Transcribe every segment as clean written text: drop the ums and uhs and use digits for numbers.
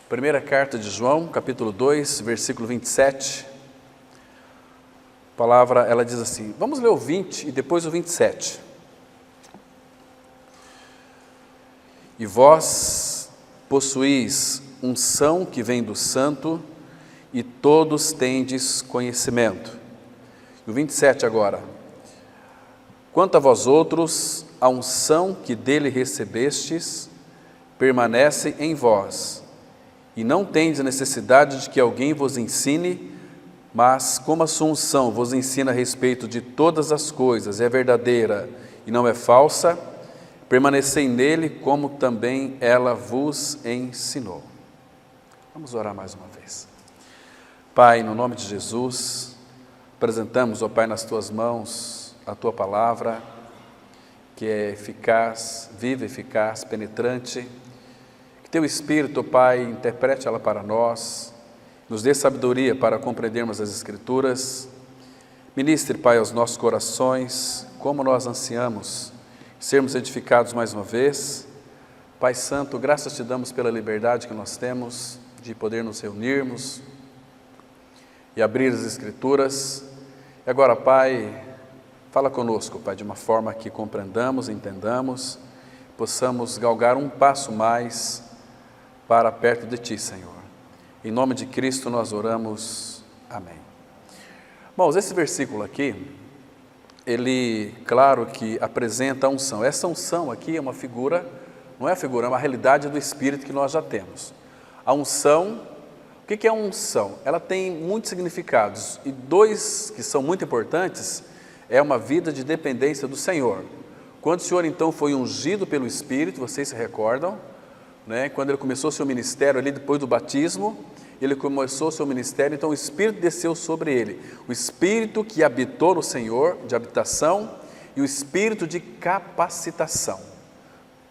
Primeira carta de João, capítulo 2, versículo 27. A palavra, ela diz assim, vamos ler o 20 e depois o 27. E vós possuís unção que vem do Santo, e todos tendes conhecimento. E o 27 agora. Quanto a vós outros, a unção que dele recebestes permanece em vós, e não tendes necessidade de que alguém vos ensine, mas como a sua unção vos ensina a respeito de todas as coisas, é verdadeira e não é falsa, permanecei nele como também ela vos ensinou. Vamos orar mais uma vez. Pai, no nome de Jesus, apresentamos, ó Pai, nas Tuas mãos a Tua palavra, que é eficaz, viva, eficaz, penetrante. Que Teu Espírito, ó Pai, interprete ela para nós, nos dê sabedoria para compreendermos as Escrituras. Ministre, Pai, aos nossos corações, como nós ansiamos sermos edificados mais uma vez. Pai Santo, graças Te damos pela liberdade que nós temos de poder nos reunirmos e abrir as Escrituras. E agora, Pai, fala conosco, Pai, de uma forma que compreendamos, entendamos, possamos galgar um passo mais para perto de Ti, Senhor. Em nome de Cristo nós oramos. Amém. Irmãos, esse versículo aqui, ele, claro que apresenta a unção. Essa unção aqui é uma figura, não é a figura, é uma realidade do Espírito que nós já temos. A unção, o que é a unção? Ela tem muitos significados, e dois que são muito importantes, é uma vida de dependência do Senhor. Quando o Senhor então foi ungido pelo Espírito, vocês se recordam, né? Quando ele começou seu ministério ali depois do batismo, ele começou seu ministério, então o Espírito desceu sobre ele. O Espírito que habitou no Senhor, de habitação, e o Espírito de capacitação.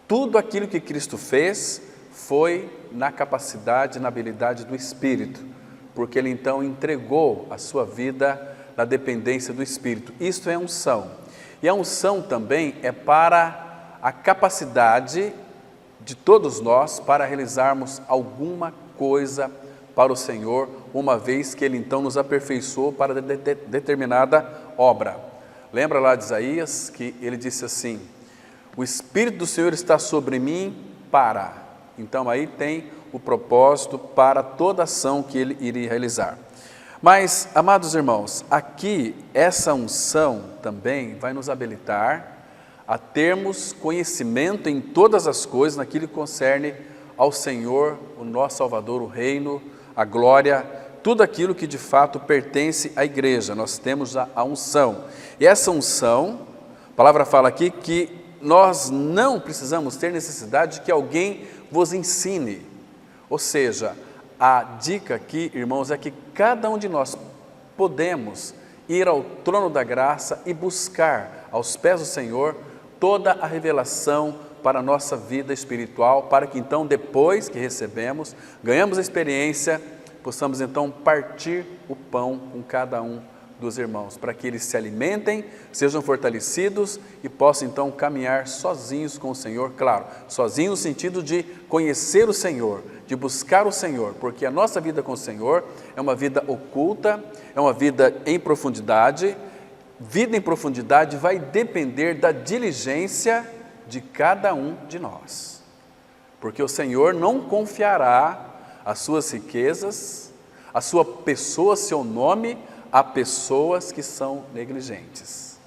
Tudo aquilo que Cristo fez foi na capacidade, na habilidade do Espírito, porque ele então entregou a sua vida na dependência do Espírito. Isto é unção. E a unção também é para a capacidade de todos nós para realizarmos alguma coisa para o Senhor, uma vez que Ele então nos aperfeiçoou para determinada obra. Lembra lá de Isaías que ele disse assim, o Espírito do Senhor está sobre mim para. Então aí tem o propósito para toda ação que Ele iria realizar. Mas, amados irmãos, aqui essa unção também vai nos habilitar a termos conhecimento em todas as coisas, naquilo que concerne ao Senhor, o nosso Salvador, o reino, a glória, tudo aquilo que de fato pertence à igreja. Nós temos a unção. E essa unção, a palavra fala aqui que nós não precisamos ter necessidade de que alguém vos ensine. Ou seja, a dica aqui, irmãos, é que cada um de nós podemos ir ao trono da graça e buscar aos pés do Senhor toda a revelação para a nossa vida espiritual, para que então depois que recebemos, ganhamos a experiência, possamos então partir o pão com cada um dos irmãos, para que eles se alimentem, sejam fortalecidos e possam então caminhar sozinhos com o Senhor, claro, sozinhos no sentido de conhecer o Senhor, de buscar o Senhor, porque a nossa vida com o Senhor é uma vida oculta, é uma vida em profundidade. Vida em profundidade vai depender da diligência de cada um de nós, porque o Senhor não confiará as suas riquezas, a sua pessoa, seu nome, a pessoas que são negligentes.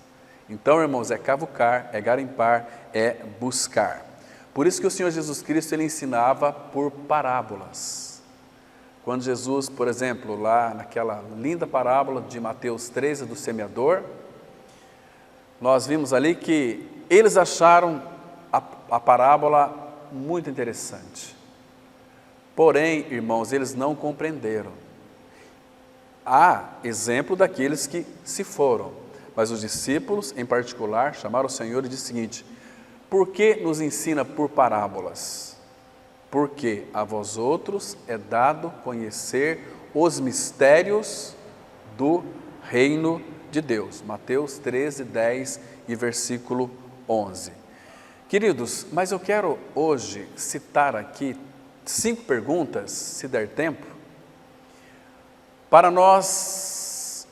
Então, irmãos, é cavucar, é garimpar, é buscar. Por isso que o Senhor Jesus Cristo, ele ensinava por parábolas. Quando Jesus, por exemplo, lá naquela linda parábola de Mateus 13, do semeador, nós vimos ali que eles acharam a parábola muito interessante. Porém, irmãos, eles não compreenderam. Há exemplo daqueles que se foram, mas os discípulos, em particular, chamaram o Senhor e disse o seguinte, por que nos ensina por parábolas? Porque a vós outros é dado conhecer os mistérios do reino de Deus. Mateus 13, 10 e versículo 11. Queridos, mas eu quero hoje citar aqui 5 perguntas, se der tempo, para nós,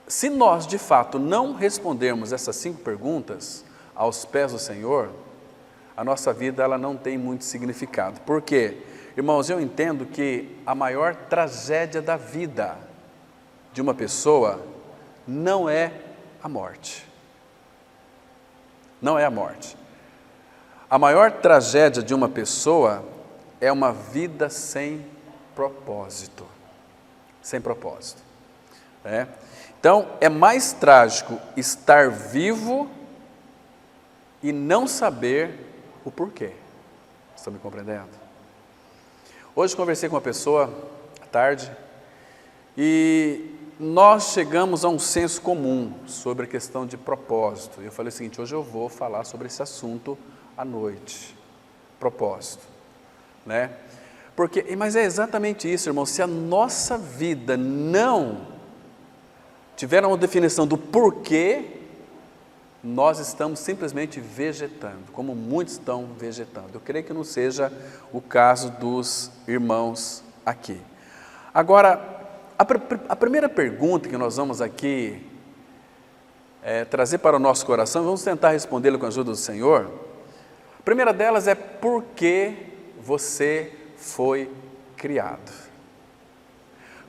se nós de fato não respondermos essas 5 perguntas aos pés do Senhor, a nossa vida ela não tem muito significado. Por quê? Irmãos, eu entendo que a maior tragédia da vida de uma pessoa não é a morte. Não é a morte. A maior tragédia de uma pessoa é uma vida sem propósito. Sem propósito. Então, é mais trágico estar vivo e não saber o porquê. Estão me compreendendo? Hoje conversei com uma pessoa à tarde e nós chegamos a um senso comum sobre a questão de propósito. Eu falei o seguinte: hoje eu vou falar sobre esse assunto à noite. Propósito, né? Mas é exatamente isso, irmão. Se a nossa vida não tiver uma definição do porquê, nós estamos simplesmente vegetando, como muitos estão vegetando. Eu creio que não seja o caso dos irmãos aqui. Agora, a primeira pergunta que nós vamos aqui trazer para o nosso coração, vamos tentar respondê-la com a ajuda do Senhor. A primeira delas é: por que você foi criado?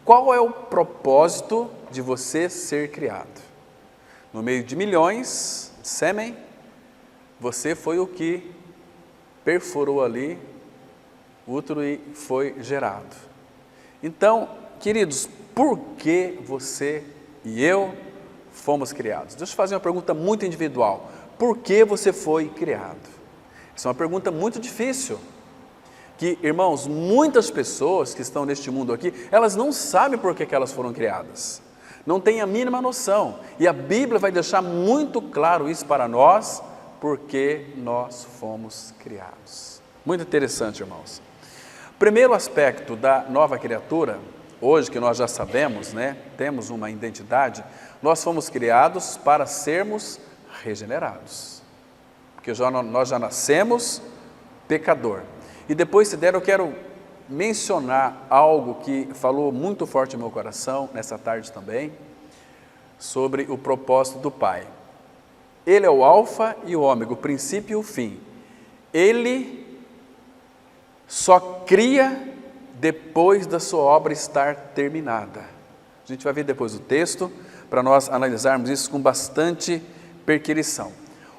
Qual é o propósito de você ser criado? No meio de milhões de sêmen, você foi o que perfurou ali o útero e foi gerado. Então, queridos, por que você e eu fomos criados? Deixa eu fazer uma pergunta muito individual. Por que você foi criado? Essa é uma pergunta muito difícil. Que, irmãos, muitas pessoas que estão neste mundo aqui, elas não sabem por que elas foram criadas. Não têm a mínima noção. E a Bíblia vai deixar muito claro isso para nós, porque nós fomos criados. Muito interessante, irmãos. Primeiro aspecto da nova criatura, hoje que nós já sabemos, né, temos uma identidade, nós fomos criados para sermos regenerados. Porque nós já nascemos pecador. E depois, se der, eu quero mencionar algo que falou muito forte no meu coração, nessa tarde também, sobre o propósito do Pai. Ele é o alfa e o ômega, o princípio e o fim. Ele só cria depois da sua obra estar terminada. A gente vai ver depois o texto, para nós analisarmos isso com bastante perquirição.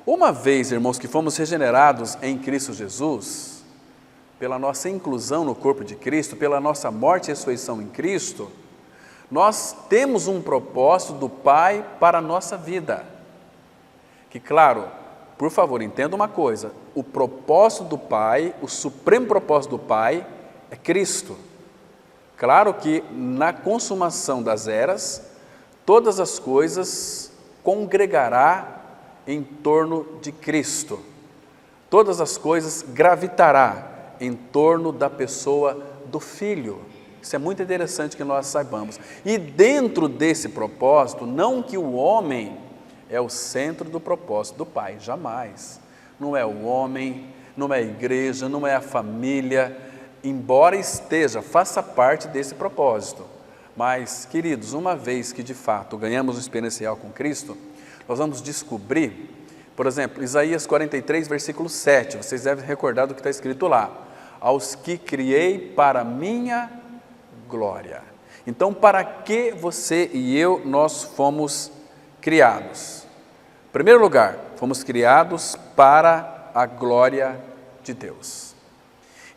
Uma vez, irmãos, que fomos regenerados em Cristo Jesus, pela nossa inclusão no corpo de Cristo, pela nossa morte e ressurreição em Cristo, nós temos um propósito do Pai para a nossa vida. Que, claro, por favor, entenda uma coisa: o propósito do Pai, o supremo propósito do Pai é Cristo. Claro que na consumação das eras, todas as coisas congregará em torno de Cristo. Todas as coisas gravitará em torno da pessoa do Filho. Isso é muito interessante que nós saibamos. E dentro desse propósito, não que o homem é o centro do propósito do Pai, jamais. Não é o homem, não é a igreja, não é a família, embora faça parte desse propósito. Mas, queridos, uma vez que de fato ganhamos o experiencial com Cristo, nós vamos descobrir, por exemplo, Isaías 43, versículo 7, vocês devem recordar do que está escrito lá: aos que criei para minha glória. Então, para que você e eu, nós fomos criados? Em primeiro lugar, fomos criados para a glória de Deus.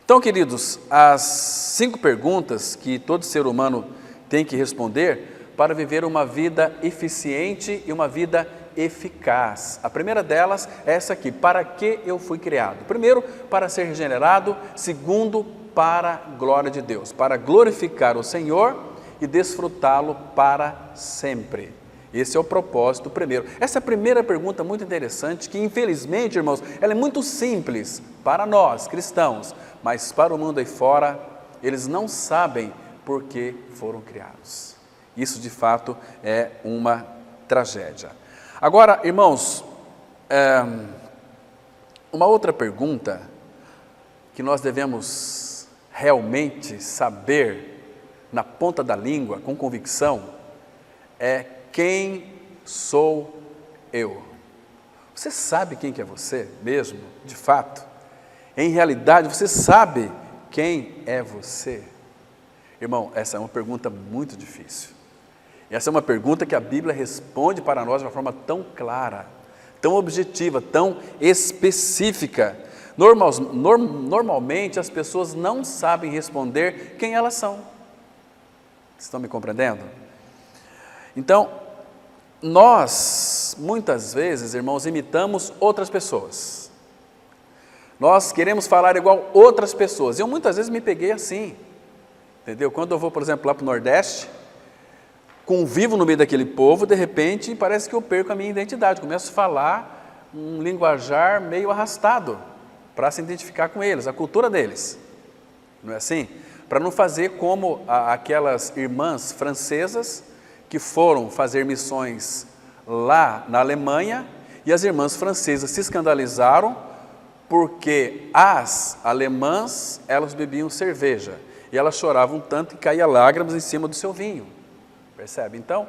Então, queridos, as 5 perguntas que todo ser humano tem que responder para viver uma vida eficiente e uma vida eficaz. A primeira delas é essa aqui: para que eu fui criado? Primeiro, para ser regenerado. Segundo, para a glória de Deus, para glorificar o Senhor e desfrutá-lo para sempre. Esse é o propósito primeiro. Essa primeira pergunta é muito interessante, que infelizmente, irmãos, ela é muito simples para nós cristãos, mas para o mundo aí fora, eles não sabem por que foram criados. Isso de fato é uma tragédia. Agora, irmãos, uma outra pergunta que nós devemos realmente saber na ponta da língua, com convicção, é quem sou eu. Você sabe quem que é você mesmo, de fato? Em realidade, você sabe quem é você? Irmão, essa é uma pergunta muito difícil. Essa é uma pergunta que a Bíblia responde para nós de uma forma tão clara, tão objetiva, tão específica. Normalmente as pessoas não sabem responder quem elas são. Estão me compreendendo? Então, nós, muitas vezes, irmãos, imitamos outras pessoas. Nós queremos falar igual outras pessoas. Eu muitas vezes me peguei assim, entendeu? Quando eu vou, por exemplo, lá para o Nordeste, convivo no meio daquele povo, de repente, parece que eu perco a minha identidade. Começo a falar um linguajar meio arrastado, para se identificar com eles, a cultura deles. Não é assim? Para não fazer como aquelas irmãs francesas que foram fazer missões lá na Alemanha, e as irmãs francesas se escandalizaram porque as alemãs, elas bebiam cerveja, e elas choravam tanto que caía lágrimas em cima do seu vinho, percebe? Então,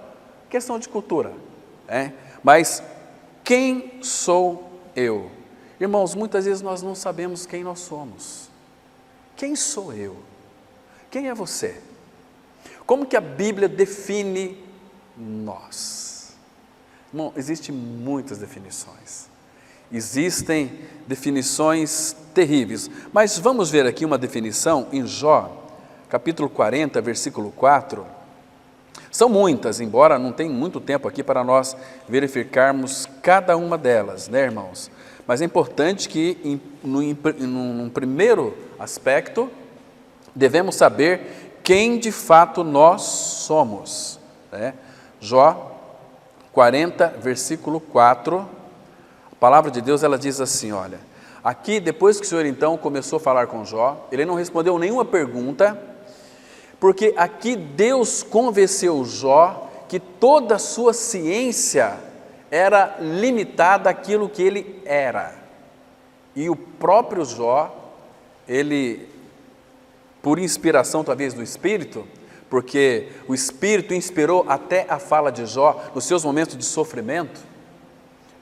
questão de cultura, mas quem sou eu? Irmãos, muitas vezes nós não sabemos quem nós somos. Quem sou eu? Quem é você? Como que a Bíblia define nós? Irmão, existem muitas definições. Existem definições terríveis. Mas vamos ver aqui uma definição em Jó, capítulo 40, versículo 4. São muitas, embora não tenha muito tempo aqui para nós verificarmos cada uma delas, né, irmãos? Mas é importante que, num primeiro aspecto, devemos saber quem de fato nós somos, né? Jó 40, versículo 4, a palavra de Deus, ela diz assim, olha, aqui depois que o Senhor então começou a falar com Jó, ele não respondeu nenhuma pergunta, porque aqui Deus convenceu Jó que toda a sua ciência era limitada àquilo que ele era. E o próprio Jó, ele, por inspiração talvez do Espírito, porque o Espírito inspirou até a fala de Jó nos seus momentos de sofrimento,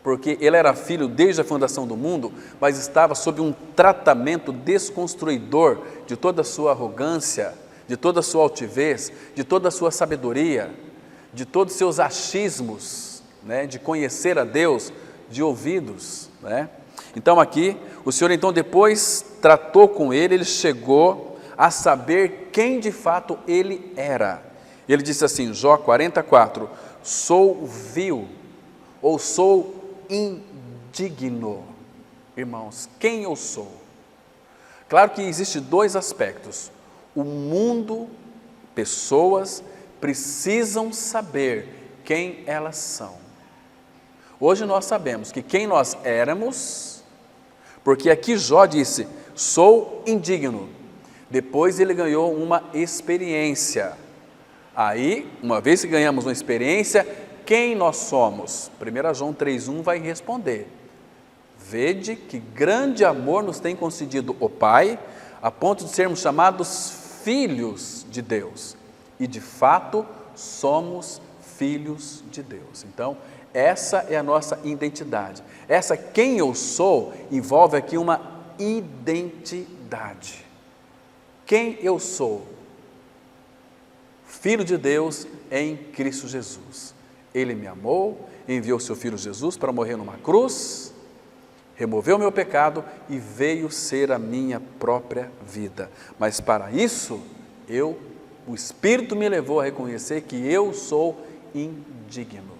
porque ele era filho desde a fundação do mundo, mas estava sob um tratamento desconstruidor de toda a sua arrogância, de toda a sua altivez, de toda a sua sabedoria, de todos os seus achismos, de conhecer a Deus de ouvidos, Então aqui, o Senhor então depois tratou com ele chegou a saber quem de fato ele era. Ele disse assim, Jó 44, sou vil, ou sou indigno. Irmãos, quem eu sou? Claro que existem dois aspectos. O mundo, pessoas, precisam saber quem elas são. Hoje nós sabemos que quem nós éramos, porque aqui Jó disse, sou indigno. Depois ele ganhou uma experiência. Aí, uma vez que ganhamos uma experiência, quem nós somos? 1 João 3,1 vai responder. Vede que grande amor nos tem concedido o Pai, a ponto de sermos chamados filhos de Deus. E de fato, somos filhos de Deus. Então, essa é a nossa identidade. Essa quem eu sou envolve aqui uma identidade. Quem eu sou? Filho de Deus em Cristo Jesus. Ele me amou, enviou seu Filho Jesus para morrer numa cruz, removeu o meu pecado e veio ser a minha própria vida. Mas para isso, o Espírito me levou a reconhecer que eu sou indigno.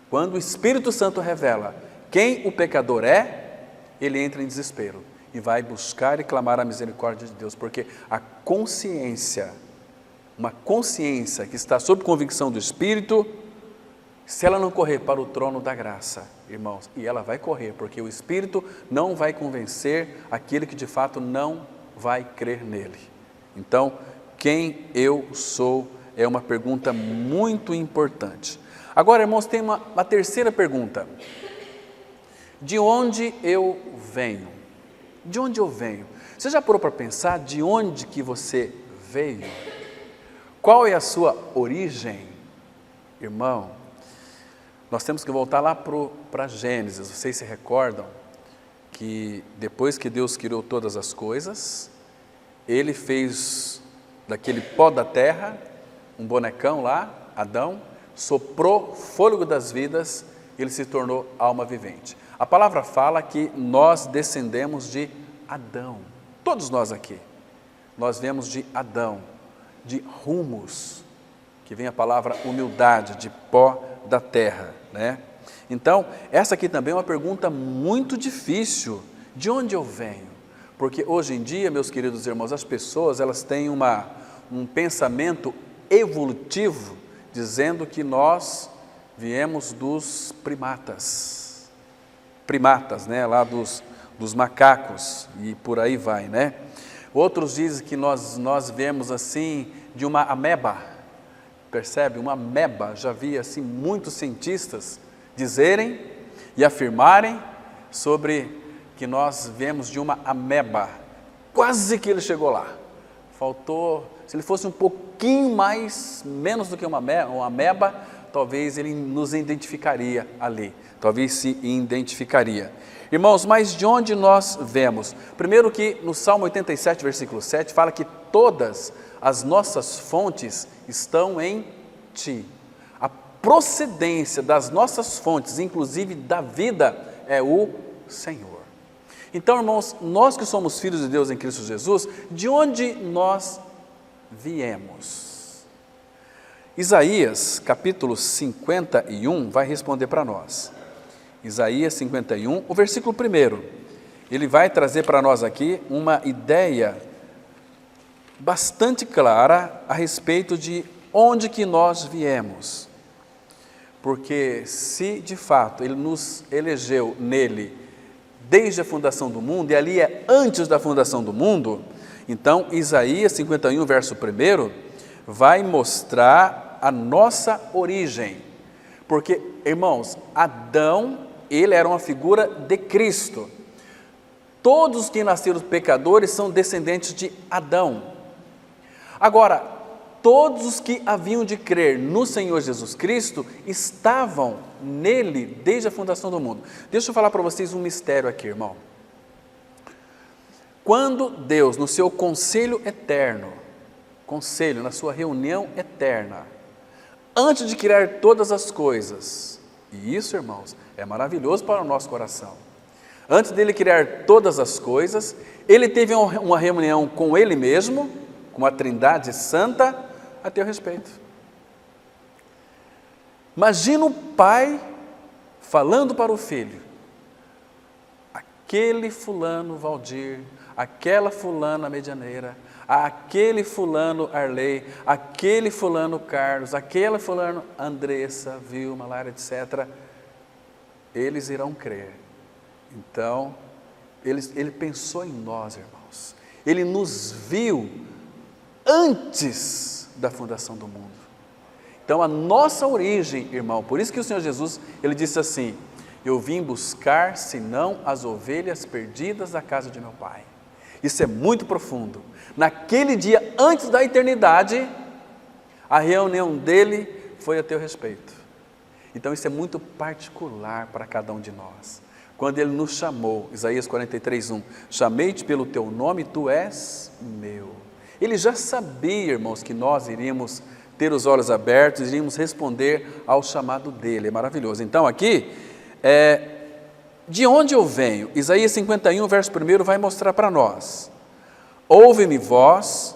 Quando o Espírito Santo revela quem o pecador é, ele entra em desespero e vai buscar e clamar a misericórdia de Deus, porque a consciência, uma consciência que está sob convicção do Espírito, se ela não correr para o trono da graça, irmãos, e ela vai correr, porque o Espírito não vai convencer aquele que de fato não vai crer nele. Então, quem eu sou é uma pergunta muito importante. Agora, irmãos, tem uma terceira pergunta. De onde eu venho? De onde eu venho? Você já parou para pensar de onde que você veio? Qual é a sua origem? Irmão, nós temos que voltar lá para Gênesis. Vocês se recordam que depois que Deus criou todas as coisas, Ele fez daquele pó da terra um bonecão lá, Adão, soprou fôlego das vidas, ele se tornou alma vivente. A palavra fala que nós descendemos de Adão, todos nós aqui, nós viemos de Adão, de humus, que vem a palavra humildade, de pó da terra, né? Então, essa aqui também é uma pergunta muito difícil, de onde eu venho? Porque hoje em dia, meus queridos irmãos, as pessoas, elas têm um pensamento evolutivo, dizendo que nós viemos dos primatas, né, lá dos macacos, e por aí vai, né? Outros dizem que nós viemos assim de uma ameba, percebe? Uma ameba, já vi assim muitos cientistas dizerem e afirmarem sobre que nós viemos de uma ameba. Quase que ele chegou lá, faltou, se ele fosse um pouquinho menos do que uma ameba, talvez ele nos identificaria ali, talvez se identificaria. Irmãos, mas de onde nós vemos? Primeiro que no Salmo 87, versículo 7, fala que todas as nossas fontes estão em Ti. A procedência das nossas fontes, inclusive da vida, é o Senhor. Então, irmãos, nós que somos filhos de Deus em Cristo Jesus, de onde nós viemos? Isaías, capítulo 51, vai responder para nós. Isaías 51, o versículo 1, ele vai trazer para nós aqui uma ideia bastante clara a respeito de onde que nós viemos. Porque se de fato Ele nos elegeu nele desde a fundação do mundo, e ali é antes da fundação do mundo, então Isaías 51, verso 1, vai mostrar a nossa origem. Porque, irmãos, Adão, ele era uma figura de Cristo. Todos que nasceram pecadores são descendentes de Adão. Agora, todos os que haviam de crer no Senhor Jesus Cristo estavam nele desde a fundação do mundo. Deixa eu falar para vocês um mistério aqui, irmão. Quando Deus, no seu conselho eterno, na sua reunião eterna, antes de criar todas as coisas, e isso, irmãos, é maravilhoso para o nosso coração. Antes dele criar todas as coisas, ele teve uma reunião com ele mesmo, com a Trindade Santa, a teu respeito. Imagina o pai falando para o filho: aquele fulano Valdir, aquela fulana Medianeira, aquele fulano Arley, aquele fulano Carlos, aquela fulano Andressa, Vilma, Lara, etc., eles irão crer. Então, ele pensou em nós, irmãos. Ele nos viu antes da fundação do mundo. Então, a nossa origem, irmão, por isso que o Senhor Jesus, ele disse assim: eu vim buscar, senão as ovelhas perdidas da casa de meu Pai. Isso é muito profundo. Naquele dia, antes da eternidade, a reunião dele foi a teu respeito. Então, isso é muito particular para cada um de nós. Quando ele nos chamou, Isaías 43:1, chamei-te pelo teu nome, tu és meu. Ele já sabia, irmãos, que nós iríamos ter os olhos abertos, iríamos responder ao chamado dele. É maravilhoso. Então, aqui, de onde eu venho? Isaías 51, verso 1, vai mostrar para nós: ouve-me vós,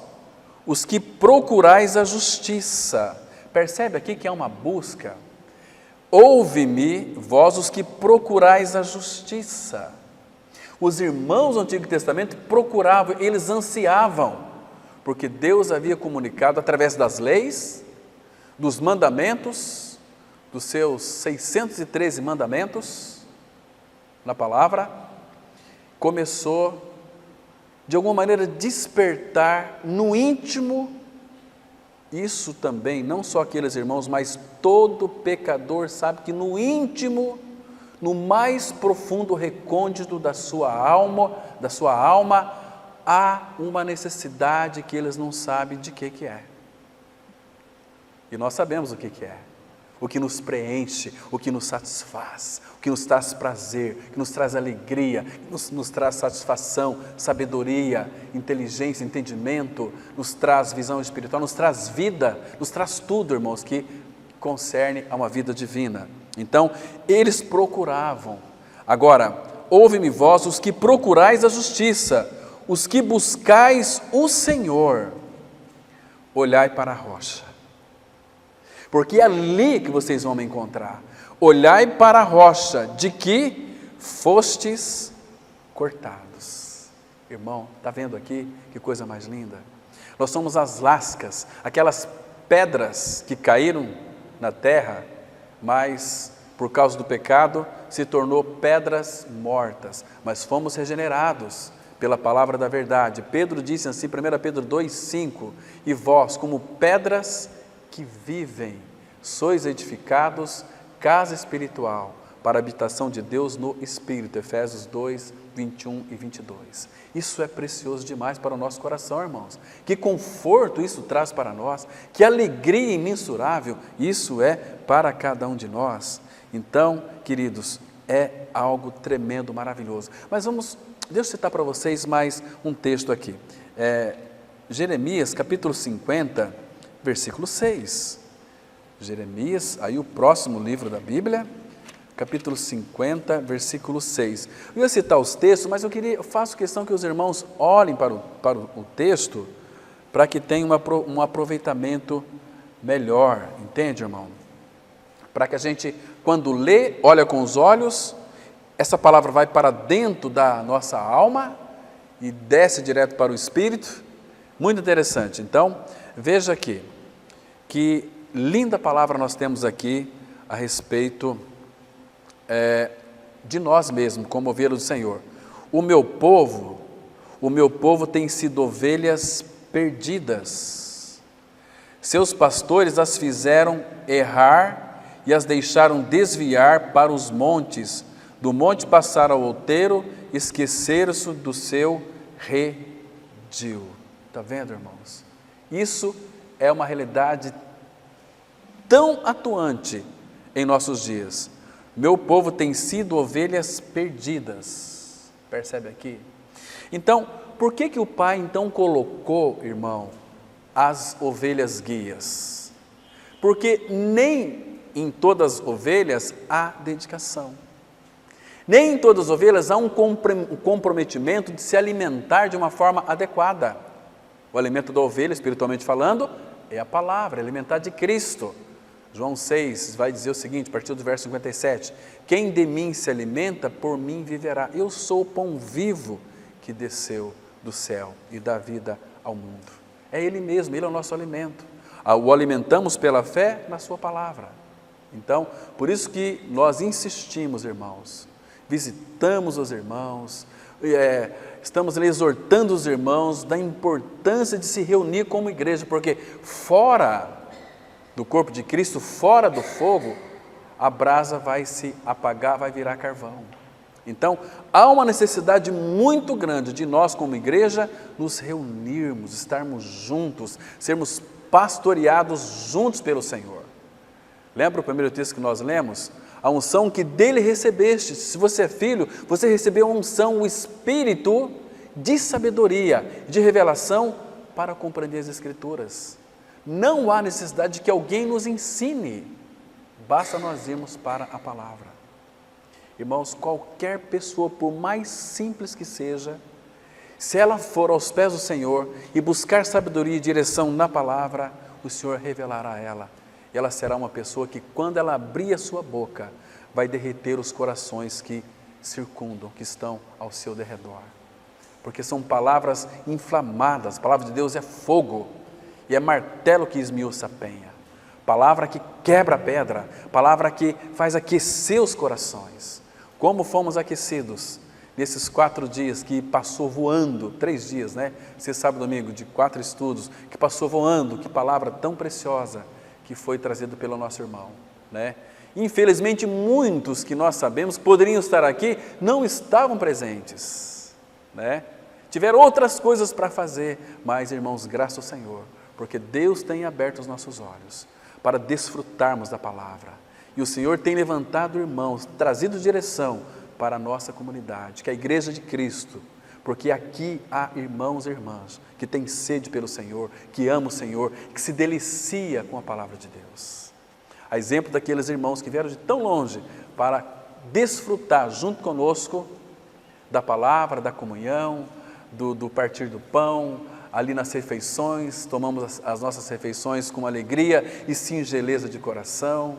os que procurais a justiça. Percebe aqui que é uma busca. Ouve-me vós, os que procurais a justiça. Os irmãos do Antigo Testamento procuravam, eles ansiavam, porque Deus havia comunicado através das leis, dos mandamentos, dos seus 613 mandamentos, na palavra, começou de alguma maneira a despertar no íntimo. Isso também, não só aqueles irmãos, mas todo pecador sabe que no íntimo, no mais profundo recôndito da sua alma, há uma necessidade que eles não sabem de que é. E nós sabemos o que é. O que nos preenche, o que nos satisfaz, o que nos traz prazer, o que nos traz alegria, nos traz satisfação, sabedoria, inteligência, entendimento, nos traz visão espiritual, nos traz vida, nos traz tudo, irmãos, que concerne a uma vida divina. Então, eles procuravam. Agora, ouve-me vós os que procurais a justiça, os que buscais o Senhor, olhai para a rocha. Porque é ali que vocês vão me encontrar. Olhai para a rocha de que fostes cortados. Irmão, está vendo aqui que coisa mais linda? Nós somos as lascas, aquelas pedras que caíram na terra, mas por causa do pecado se tornou pedras mortas, mas fomos regenerados pela palavra da verdade. Pedro disse assim, 1 Pedro 2,5, e vós como pedras que vivem, sois edificados casa espiritual para a habitação de Deus no Espírito, Efésios 2, 21 e 22. Isso é precioso demais para o nosso coração, irmãos. Que conforto isso traz para nós, que alegria imensurável isso é para cada um de nós. Então, queridos, é algo tremendo, maravilhoso. Mas deixa eu citar para vocês mais um texto aqui. Jeremias, capítulo 50, versículo 6. Jeremias, aí o próximo livro da Bíblia, capítulo 50, versículo 6. Eu ia citar os textos, mas eu faço questão que os irmãos olhem para o texto, para que tenha um aproveitamento melhor, entende, irmão? Para que a gente, quando lê, olha com os olhos, essa palavra vai para dentro da nossa alma e desce direto para o Espírito. Muito interessante. Então, veja aqui, que linda palavra nós temos aqui a respeito de nós mesmos, como ovelhas do Senhor. O meu povo tem sido ovelhas perdidas. Seus pastores as fizeram errar e as deixaram desviar para os montes. Do monte passaram ao outeiro, esqueceram-se do seu redil. Está vendo, irmãos? Isso é uma realidade tão atuante em nossos dias. Meu povo tem sido ovelhas perdidas. Percebe aqui? Então, por que o Pai então colocou, irmão, as ovelhas guias? Porque nem em todas as ovelhas há dedicação. Nem em todas as ovelhas há um comprometimento de se alimentar de uma forma adequada. O alimento da ovelha, espiritualmente falando, é a palavra, é alimentar de Cristo. João 6 vai dizer o seguinte, a partir do verso 57, quem de mim se alimenta, por mim viverá. Eu sou o pão vivo que desceu do céu e dá vida ao mundo. É Ele mesmo, Ele é o nosso alimento. O alimentamos pela fé na sua palavra. Então, por isso que nós insistimos, irmãos, visitamos os irmãos, estamos exortando os irmãos da importância de se reunir como igreja, porque fora do corpo de Cristo, fora do fogo, a brasa vai se apagar, vai virar carvão. Então, há uma necessidade muito grande de nós como igreja nos reunirmos, estarmos juntos, sermos pastoreados juntos pelo Senhor. Lembra o primeiro texto que nós lemos? A unção que dele recebeste. Se você é filho, você recebeu a unção, o Espírito de sabedoria, de revelação para compreender as Escrituras. Não há necessidade de que alguém nos ensine, basta nós irmos para a palavra. Irmãos, qualquer pessoa, por mais simples que seja, se ela for aos pés do Senhor e buscar sabedoria e direção na palavra, o Senhor revelará a ela. E ela será uma pessoa que, quando ela abrir a sua boca, vai derreter os corações que circundam, que estão ao seu derredor. Porque são palavras inflamadas, a palavra de Deus é fogo, e é martelo que esmiuça a penha. Palavra que quebra a pedra, palavra que faz aquecer os corações. Como fomos aquecidos nesses 4 dias que passou voando, 3 dias, né? Você sabe, domingo, de 4 estudos, que passou voando, que palavra tão preciosa que foi trazida pelo nosso irmão, né? Infelizmente, muitos que nós sabemos que poderiam estar aqui, não estavam presentes, né? tiver outras coisas para fazer, mas, irmãos, graças ao Senhor, porque Deus tem aberto os nossos olhos para desfrutarmos da palavra. E o Senhor tem levantado irmãos, trazido direção para a nossa comunidade, que é a Igreja de Cristo, porque aqui há irmãos e irmãs que têm sede pelo Senhor, que amam o Senhor, que se delicia com a palavra de Deus. A exemplo daqueles irmãos que vieram de tão longe para desfrutar junto conosco da palavra, da comunhão, do partir do pão, ali nas refeições, tomamos as nossas refeições com alegria e singeleza de coração.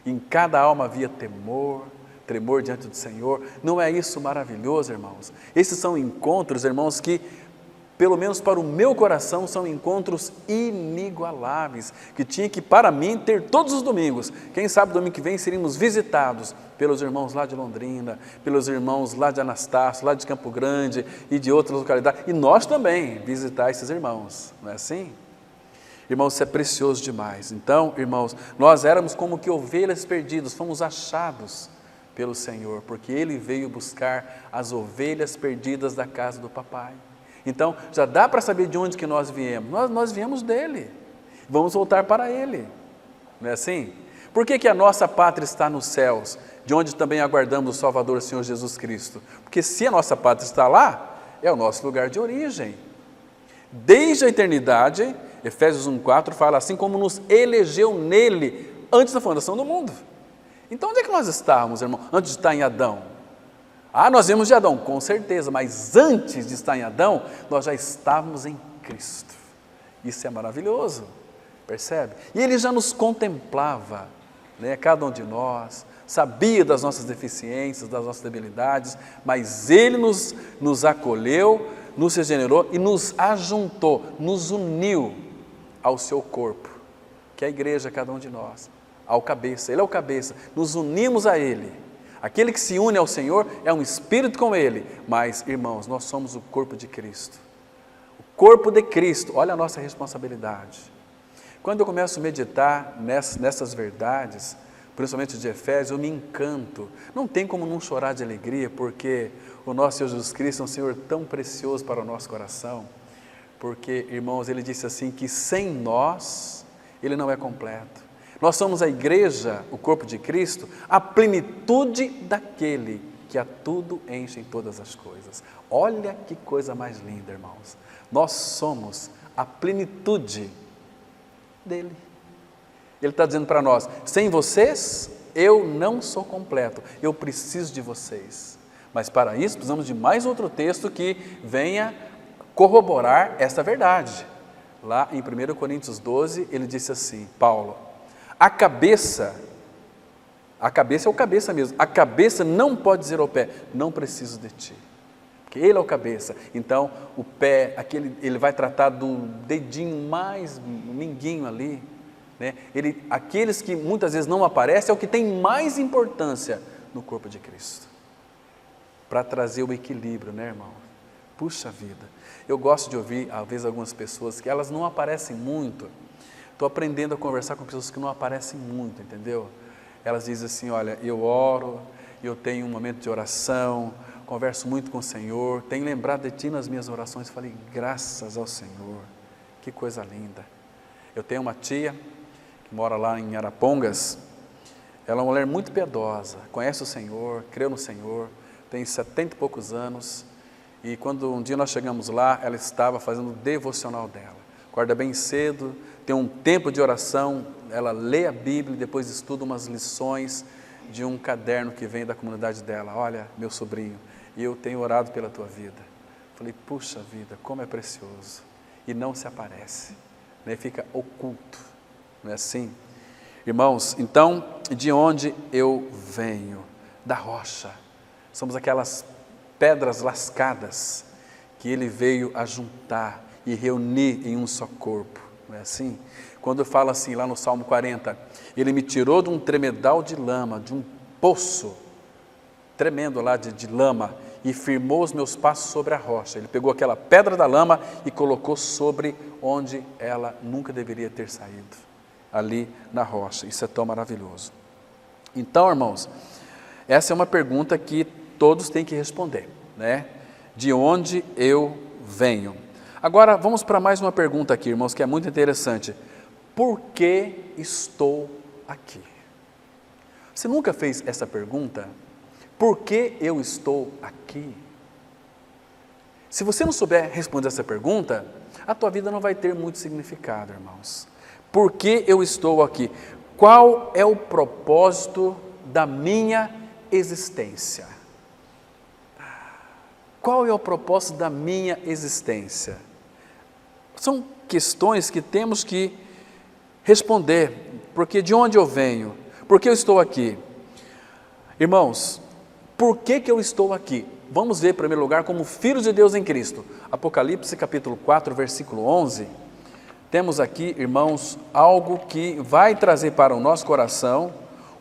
Em cada alma havia temor, tremor diante do Senhor. Não é isso maravilhoso, irmãos? Esses são encontros, irmãos, que, pelo menos para o meu coração, são encontros inigualáveis, que tinha que, para mim, ter todos os domingos. Quem sabe domingo que vem seríamos visitados pelos irmãos lá de Londrina, pelos irmãos lá de Anastácio, lá de Campo Grande e de outras localidades, e nós também visitar esses irmãos, não é assim? Irmãos, isso é precioso demais. Então, irmãos, nós éramos como que ovelhas perdidas, fomos achados pelo Senhor, porque Ele veio buscar as ovelhas perdidas da casa do papai. Então, já dá para saber de onde que nós viemos. Nós viemos dEle, vamos voltar para Ele, não é assim? Por que a nossa pátria está nos céus, de onde também aguardamos o Salvador, o Senhor Jesus Cristo? Porque se a nossa pátria está lá, é o nosso lugar de origem. Desde a eternidade, Efésios 1,4 fala assim, como nos elegeu nele, antes da fundação do mundo. Então onde é que nós estávamos, irmão, antes de estar em Adão? Nós viemos de Adão, com certeza, mas antes de estar em Adão, nós já estávamos em Cristo. Isso é maravilhoso, percebe? E Ele já nos contemplava, né, cada um de nós, sabia das nossas deficiências, das nossas debilidades, mas Ele nos acolheu, nos regenerou e nos ajuntou, nos uniu ao seu corpo, que é a igreja, cada um de nós, ao cabeça. Ele é o cabeça, nos unimos a Ele. Aquele que se une ao Senhor é um espírito com Ele, mas, irmãos, nós somos o corpo de Cristo. O corpo de Cristo, olha a nossa responsabilidade. Quando eu começo a meditar nessas verdades, principalmente de Efésios, eu me encanto. Não tem como não chorar de alegria, porque o nosso Senhor Jesus Cristo é um Senhor tão precioso para o nosso coração, porque, irmãos, Ele disse assim, que sem nós, Ele não é completo. Nós somos a igreja, o corpo de Cristo, a plenitude daquele que a tudo enche em todas as coisas. Olha que coisa mais linda, irmãos. Nós somos a plenitude dele. Ele está dizendo para nós, sem vocês, eu não sou completo, eu preciso de vocês. Mas para isso, precisamos de mais outro texto que venha corroborar essa verdade. Lá em 1 Coríntios 12, ele disse assim, Paulo, a cabeça é o cabeça mesmo, a cabeça não pode dizer ao pé, não preciso de ti, porque ele é o cabeça. Então o pé, ele vai tratar do dedinho mais minguinho ali, né? Aqueles que muitas vezes não aparecem é o que tem mais importância no corpo de Cristo, para trazer o equilíbrio, né, irmão? Puxa vida, eu gosto de ouvir às vezes algumas pessoas que elas não aparecem muito. Estou aprendendo a conversar com pessoas que não aparecem muito, entendeu? Elas dizem assim, olha, eu oro, eu tenho um momento de oração, converso muito com o Senhor, tenho lembrado de Ti nas minhas orações. Falei, graças ao Senhor, que coisa linda. Eu tenho uma tia que mora lá em Arapongas, ela é uma mulher muito piedosa, conhece o Senhor, creu no Senhor, tem 70 e poucos anos, e quando um dia nós chegamos lá, ela estava fazendo o devocional dela. Acorda bem cedo, tem um tempo de oração, ela lê a Bíblia e depois estuda umas lições de um caderno que vem da comunidade dela. Olha, meu sobrinho, e eu tenho orado pela tua vida. Falei, puxa vida, como é precioso. E não se aparece, né? Fica oculto, não é assim? Irmãos, então, de onde eu venho? Da rocha. Somos aquelas pedras lascadas que Ele veio a juntar e reunir em um só corpo, não é assim? Quando fala assim lá no Salmo 40, Ele me tirou de um tremedal de lama, de um poço tremendo lá de lama, e firmou os meus passos sobre a rocha. Ele pegou aquela pedra da lama e colocou sobre onde ela nunca deveria ter saído, ali na rocha. Isso é tão maravilhoso. Então, irmãos, essa é uma pergunta que todos têm que responder, né? de onde eu venho. Agora, vamos para mais uma pergunta aqui, irmãos, que é muito interessante. Por que estou aqui? Você nunca fez essa pergunta? Por que eu estou aqui? Se você não souber responder essa pergunta, a tua vida não vai ter muito significado, irmãos. Por que eu estou aqui? Qual é o propósito da minha existência? Qual é o propósito da minha existência? São questões que temos que responder, porque de onde eu venho? Por que eu estou aqui? Irmãos, por que eu estou aqui? Vamos ver, em primeiro lugar, como filhos de Deus em Cristo. Apocalipse capítulo 4, versículo 11. Temos aqui, irmãos, algo que vai trazer para o nosso coração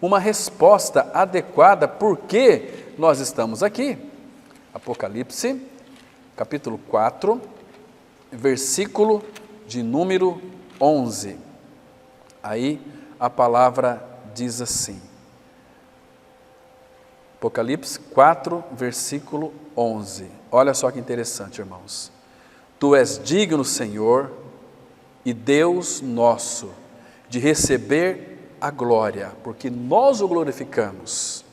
uma resposta adequada por que nós estamos aqui. Apocalipse capítulo 4, versículo de número 11. Aí a palavra diz assim. Apocalipse 4, versículo 11. Olha só que interessante, irmãos. Tu és digno, Senhor, e Deus nosso, de receber a glória, porque nós o glorificamos.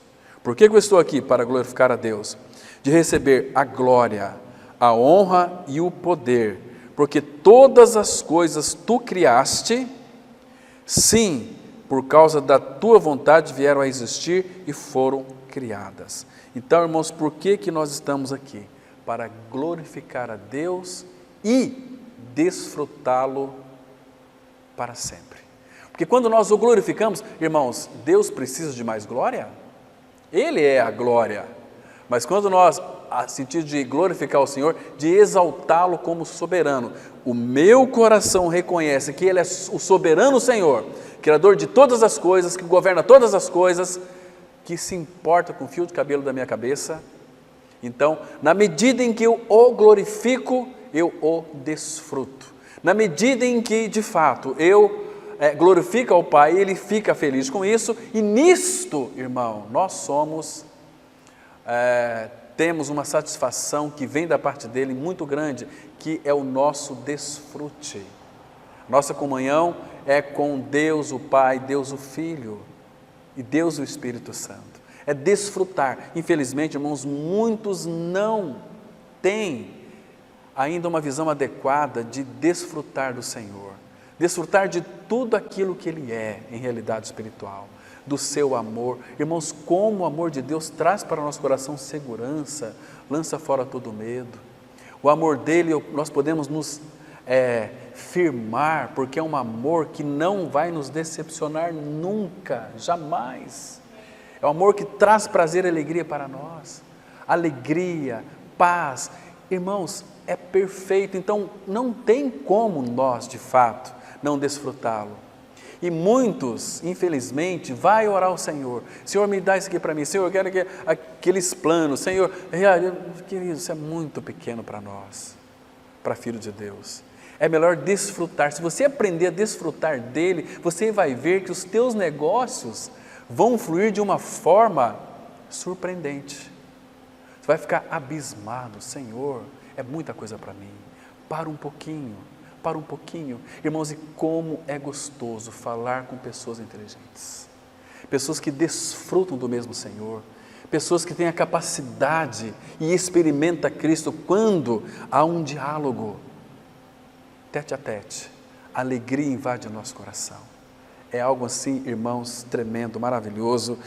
Por que eu estou aqui? Para glorificar a Deus. De receber a glória, a honra e o poder, porque todas as coisas tu criaste, sim, por causa da tua vontade vieram a existir e foram criadas. Então, irmãos, por que nós estamos aqui? Para glorificar a Deus e desfrutá-lo para sempre. Porque quando nós o glorificamos, irmãos, Deus precisa de mais glória? Ele é a glória. Mas quando nós, a sentido de glorificar o Senhor, de exaltá-lo como soberano, o meu coração reconhece que Ele é o soberano Senhor, Criador de todas as coisas, que governa todas as coisas, que se importa com o fio de cabelo da minha cabeça. Então, na medida em que eu o glorifico, eu o desfruto. Na medida em que, de fato, eu glorifico ao Pai, Ele fica feliz com isso, e nisto, irmão, nós somos, temos uma satisfação que vem da parte dEle muito grande, que é o nosso desfrute. Nossa comunhão é com Deus o Pai, Deus o Filho e Deus o Espírito Santo. É desfrutar. Infelizmente, irmãos, muitos não têm ainda uma visão adequada de desfrutar do Senhor. Desfrutar de tudo aquilo que Ele é em realidade espiritual. Do seu amor. Irmãos, como o amor de Deus traz para o nosso coração segurança, lança fora todo medo. O amor dEle, nós podemos nos firmar, porque é um amor que não vai nos decepcionar nunca, jamais. É um amor que traz prazer e alegria para nós. Alegria, paz. Irmãos, é perfeito, então não tem como nós, de fato, não desfrutá-lo. E muitos, infelizmente, vai orar ao Senhor. Senhor, me dá isso aqui para mim. Senhor, eu quero aqueles planos. Senhor, querido, isso é muito pequeno para nós, para filho de Deus. É melhor desfrutar. Se você aprender a desfrutar dele, você vai ver que os teus negócios vão fluir de uma forma surpreendente. Você vai ficar abismado. Senhor, é muita coisa para mim. Para um pouquinho. Irmãos, e como é gostoso falar com pessoas inteligentes, pessoas que desfrutam do mesmo Senhor, pessoas que têm a capacidade e experimentam Cristo quando há um diálogo, tete a tete, a alegria invade o nosso coração. É algo assim, irmãos, tremendo, maravilhoso,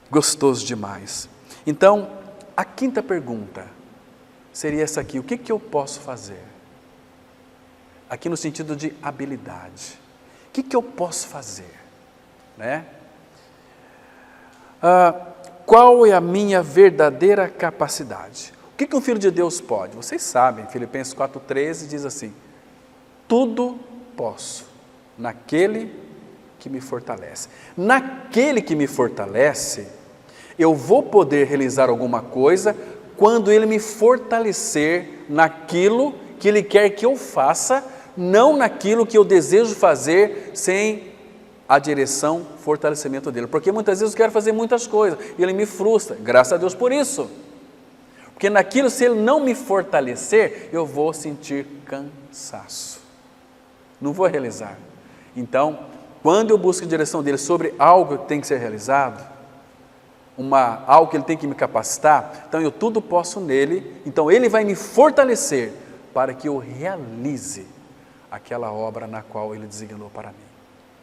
gostoso demais. Então, a quinta pergunta seria essa aqui: o que eu posso fazer? Aqui no sentido de habilidade. O que eu posso fazer? Né? Qual é a minha verdadeira capacidade? O que um filho de Deus pode? Vocês sabem, Filipenses 4,13 diz assim: tudo posso naquele que me fortalece. Naquele que me fortalece, eu vou poder realizar alguma coisa quando Ele me fortalecer naquilo que Ele quer que eu faça, não naquilo que eu desejo fazer sem a direção, fortalecimento dEle. Porque muitas vezes eu quero fazer muitas coisas e Ele me frustra. Graças a Deus por isso. Porque naquilo, se Ele não me fortalecer, eu vou sentir cansaço. Não vou realizar. Então, quando eu busco a direção dEle sobre algo que tem que ser realizado, algo que Ele tem que me capacitar, então eu tudo posso nele, então Ele vai me fortalecer para que eu realize aquela obra na qual Ele designou para mim.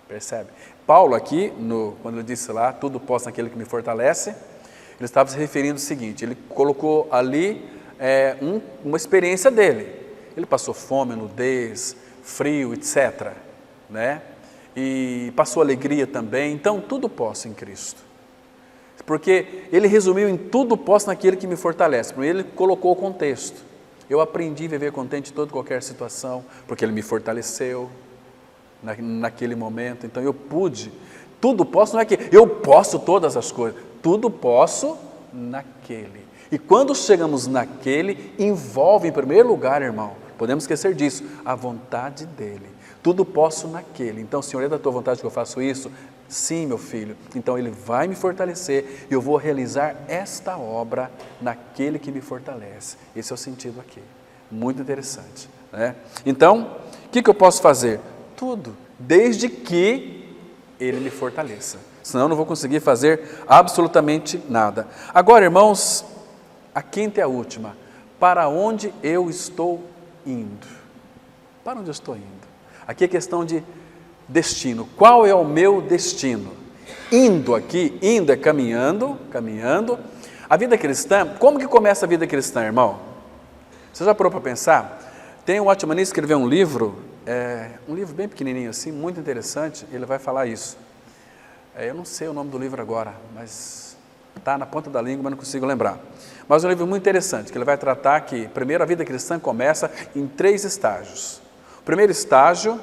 Percebe? Paulo aqui, quando ele disse lá, tudo posso naquele que me fortalece, ele estava se referindo ao seguinte, ele colocou ali uma experiência dele. Ele passou fome, nudez, frio, etc. Né? E passou alegria também, então tudo posso em Cristo. Porque ele resumiu em tudo posso naquele que me fortalece, porque ele colocou o contexto. Eu aprendi a viver contente em toda e qualquer situação, porque Ele me fortaleceu naquele momento. Então eu pude, tudo posso, não é que eu posso todas as coisas, tudo posso naquele. E quando chegamos naquele, envolve em primeiro lugar, irmão, podemos esquecer disso, a vontade dEle. Tudo posso naquele. Então, Senhor, é da Tua vontade que eu faço isso? Sim, meu filho. Então Ele vai me fortalecer e eu vou realizar esta obra naquele que me fortalece. Esse é o sentido aqui. Muito interessante, né? Então, o que eu posso fazer? Tudo, desde que Ele me fortaleça. Senão eu não vou conseguir fazer absolutamente nada. Agora, irmãos, a quinta e a última. Para onde eu estou indo? Para onde eu estou indo? Aqui é questão de destino. Qual é o meu destino? Indo aqui, indo é caminhando. A vida cristã, como que começa a vida cristã, irmão? Você já parou para pensar? Tem o Watchman Nee escreveu um livro bem pequenininho assim, muito interessante, ele vai falar isso. Eu não sei o nome do livro agora, mas está na ponta da língua, mas não consigo lembrar. Mas é um livro muito interessante, que ele vai tratar que, primeiro, a vida cristã começa em 3 estágios. O primeiro estágio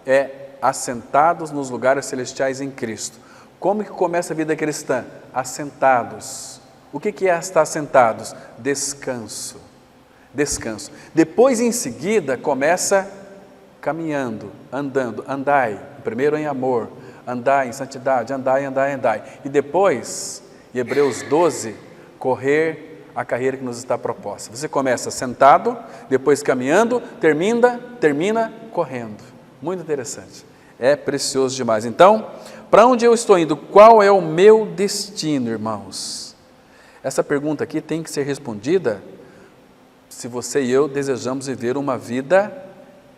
é assentados nos lugares celestiais em Cristo. Como que começa a vida cristã? Assentados. O que é estar assentados? Descanso. Depois, em seguida, começa caminhando, andando, andai, primeiro em amor, andai em santidade, andai. E depois, em Hebreus 12, correr a carreira que nos está proposta. Você começa sentado, depois caminhando, termina correndo. Muito interessante. É precioso demais. Então, para onde eu estou indo? Qual é o meu destino, irmãos? Essa pergunta aqui tem que ser respondida se você e eu desejamos viver uma vida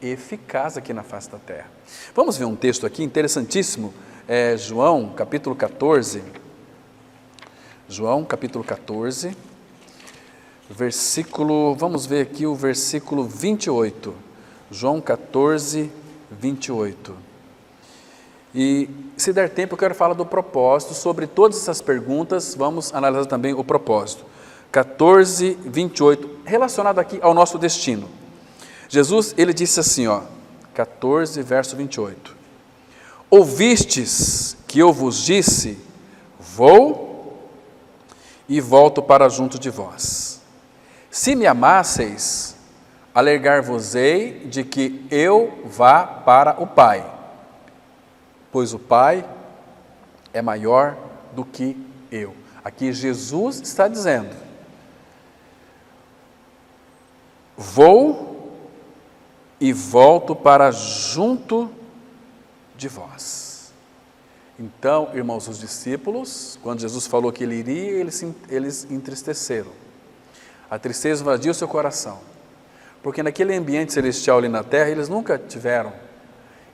eficaz aqui na face da terra. Vamos ver um texto aqui interessantíssimo, João capítulo 14, vamos ver aqui o versículo 28, João 14, 28. E se der tempo eu quero falar do propósito, sobre todas essas perguntas, vamos analisar também o propósito. 14, 28, relacionado aqui ao nosso destino. Jesus, ele disse assim, 14, verso 28. Ouvistes que eu vos disse, vou e volto para junto de vós. Se me amasseis, alegar-vos-ei de que eu vá para o Pai, pois o Pai é maior do que eu. Aqui Jesus está dizendo, vou e volto para junto de vós. Então, irmãos, os discípulos, quando Jesus falou que Ele iria, eles entristeceram. A tristeza invadiu seu coração, porque naquele ambiente celestial ali na terra, eles nunca tiveram.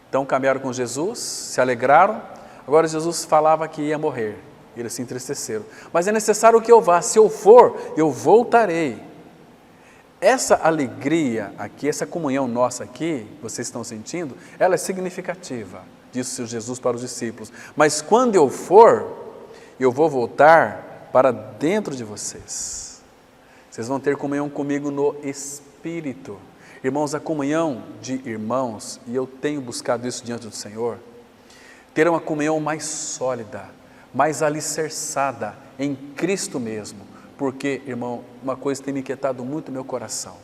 Então, caminharam com Jesus, se alegraram, agora Jesus falava que ia morrer, eles se entristeceram. Mas é necessário que eu vá, se eu for, eu voltarei. Essa alegria aqui, essa comunhão nossa aqui, vocês estão sentindo, ela é significativa, disse Jesus para os discípulos. Mas quando eu for, eu vou voltar para dentro de vocês. Vocês vão ter comunhão comigo no Espírito. Irmãos, a comunhão de irmãos, e eu tenho buscado isso diante do Senhor, ter uma comunhão mais sólida, mais alicerçada em Cristo mesmo. Porque, irmão, uma coisa tem me inquietado muito no meu coração.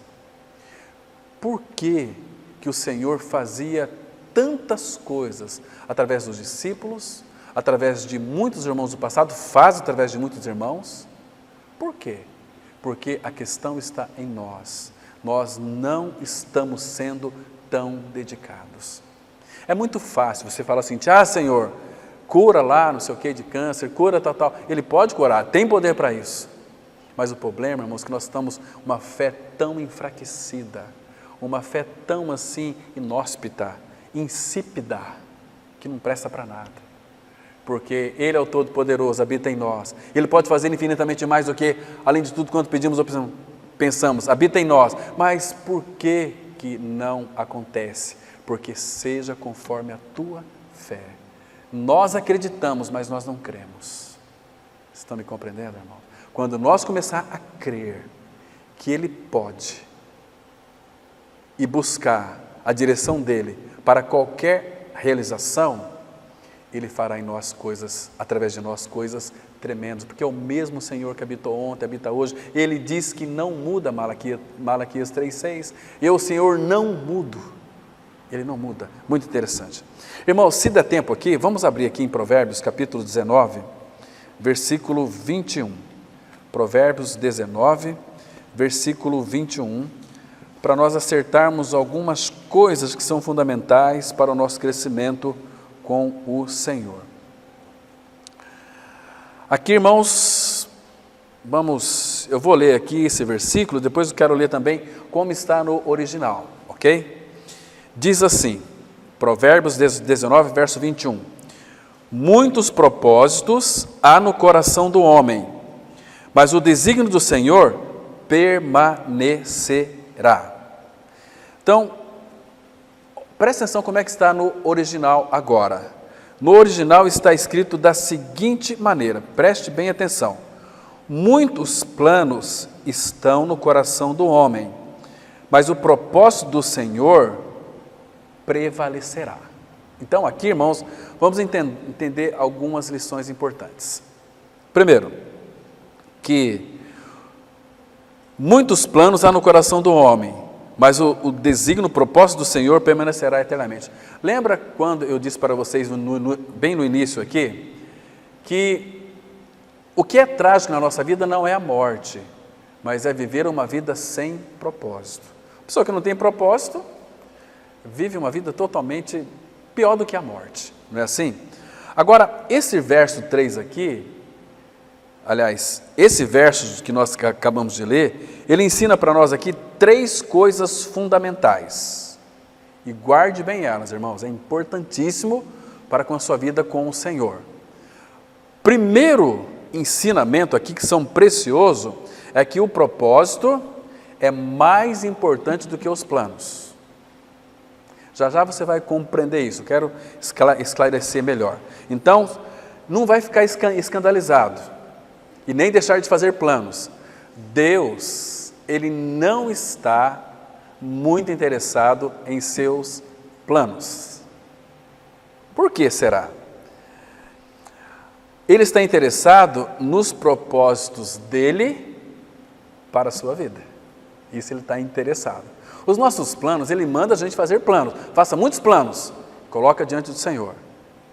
Por que o Senhor fazia tantas coisas através dos discípulos, através de muitos irmãos do passado, faz através de muitos irmãos? Por quê? Porque a questão está em nós. Nós não estamos sendo tão dedicados. É muito fácil você falar assim, Senhor, cura lá, não sei o que, de câncer, cura tal. Ele pode curar, tem poder para isso. Mas o problema, irmãos, é que nós estamos uma fé tão enfraquecida, uma fé tão assim inóspita, insípida, que não presta para nada. Porque Ele é o Todo-Poderoso, habita em nós. Ele pode fazer infinitamente mais do que, além de tudo, quanto pedimos ou pensamos, habita em nós. Mas por que não acontece? Porque seja conforme a tua fé. Nós acreditamos, mas nós não cremos. Estão me compreendendo, irmão? Quando nós começar a crer que Ele pode e buscar a direção dEle para qualquer realização, Ele fará em nós coisas, através de nós, coisas tremendas, porque é o mesmo Senhor que habitou ontem, habita hoje. Ele diz que não muda, Malaquias 3,6. Eu, Senhor, não mudo. Ele não muda. Muito interessante. Irmãos, se der tempo aqui, vamos abrir aqui em Provérbios, capítulo 19, versículo 21. Provérbios 19, versículo 21, para nós acertarmos algumas coisas que são fundamentais para o nosso crescimento com o Senhor. Aqui, irmãos, eu vou ler aqui esse versículo, depois eu quero ler também como está no original, ok? Diz assim, Provérbios 19, verso 21, muitos propósitos há no coração do homem, mas o desígnio do Senhor permanecerá. Então, presta atenção como é que está no original agora. No original está escrito da seguinte maneira, preste bem atenção. Muitos planos estão no coração do homem, mas o propósito do Senhor prevalecerá. Então aqui, irmãos, vamos entender algumas lições importantes. Primeiro, que muitos planos há no coração do homem, mas o desígnio, o propósito do Senhor permanecerá eternamente. Lembra quando eu disse para vocês, bem no início aqui, que o que é trágico na nossa vida não é a morte, mas é viver uma vida sem propósito. A pessoa que não tem propósito, vive uma vida totalmente pior do que a morte, não é assim? Agora, esse verso 3 aqui, aliás, esse verso que nós acabamos de ler, ele ensina para nós aqui 3 coisas fundamentais. E guarde bem elas, irmãos, é importantíssimo para com a sua vida com o Senhor. Primeiro ensinamento aqui, que são precioso, é que o propósito é mais importante do que os planos. Já já você vai compreender isso, quero esclarecer melhor. Então, não vai ficar escandalizado e nem deixar de fazer planos. Deus, Ele não está muito interessado em seus planos. Por que será? Ele está interessado nos propósitos dEle para a sua vida. Isso Ele está interessado. Os nossos planos, Ele manda a gente fazer planos. Faça muitos planos, coloca diante do Senhor,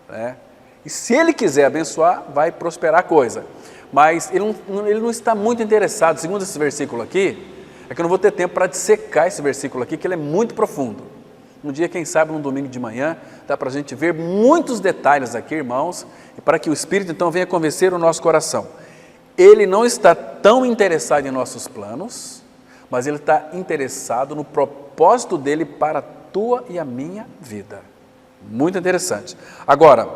né? E se Ele quiser abençoar, vai prosperar a coisa. Mas Ele não está muito interessado, segundo esse versículo aqui, é que eu não vou ter tempo para dissecar esse versículo aqui, que ele é muito profundo. Um dia, quem sabe, num domingo de manhã, dá para a gente ver muitos detalhes aqui, irmãos, e para que o Espírito então venha convencer o nosso coração. Ele não está tão interessado em nossos planos, mas Ele está interessado no propósito dEle para a tua e a minha vida. Muito interessante. Agora,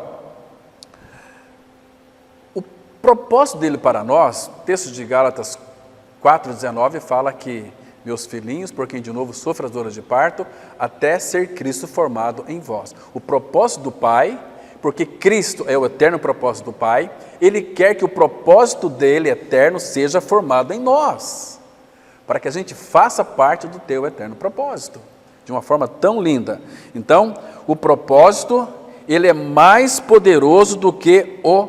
o propósito dEle para nós, o texto de Gálatas 4,19 fala que, meus filhinhos, por quem de novo sofre as dores de parto, até ser Cristo formado em vós. O propósito do Pai, porque Cristo é o eterno propósito do Pai, Ele quer que o propósito dEle eterno seja formado em nós, para que a gente faça parte do teu eterno propósito, de uma forma tão linda. Então, o propósito, ele é mais poderoso do que o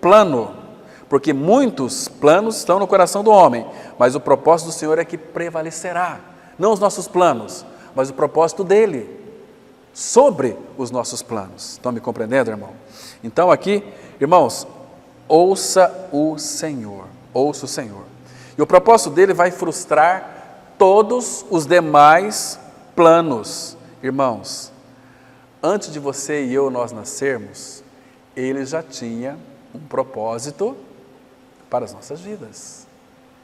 plano, porque muitos planos estão no coração do homem, mas o propósito do Senhor é que prevalecerá, não os nossos planos, mas o propósito dEle, sobre os nossos planos. Estão me compreendendo, irmão? Então aqui, irmãos, ouça o Senhor, ouça o Senhor. E o propósito dele vai frustrar todos os demais planos. Irmãos, antes de você e eu nós nascermos, ele já tinha um propósito para as nossas vidas,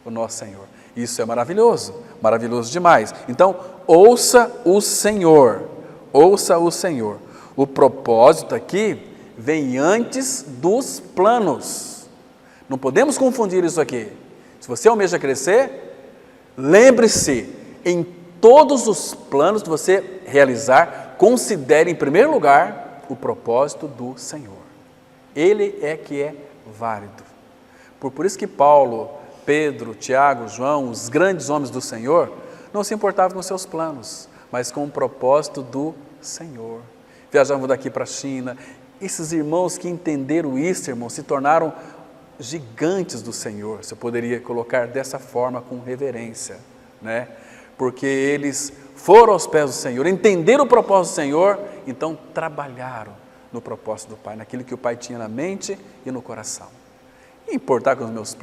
o nosso Senhor. Isso é maravilhoso, maravilhoso demais. Então, ouça o Senhor, ouça o Senhor. O propósito aqui vem antes dos planos. Não podemos confundir isso aqui. Se você almeja crescer, lembre-se, em todos os planos que você realizar, considere em primeiro lugar o propósito do Senhor. Ele é que é válido. Por isso que Paulo, Pedro, Tiago, João, os grandes homens do Senhor, não se importavam com seus planos, mas com o propósito do Senhor. Viajavam daqui para a China. Esses irmãos que entenderam isso, irmãos, se tornaram gigantes do Senhor. Você poderia colocar dessa forma, com reverência, né? Porque eles foram aos pés do Senhor, entenderam o propósito do Senhor, então trabalharam no propósito do Pai, naquilo que o Pai tinha na mente e no coração. E importar com os meus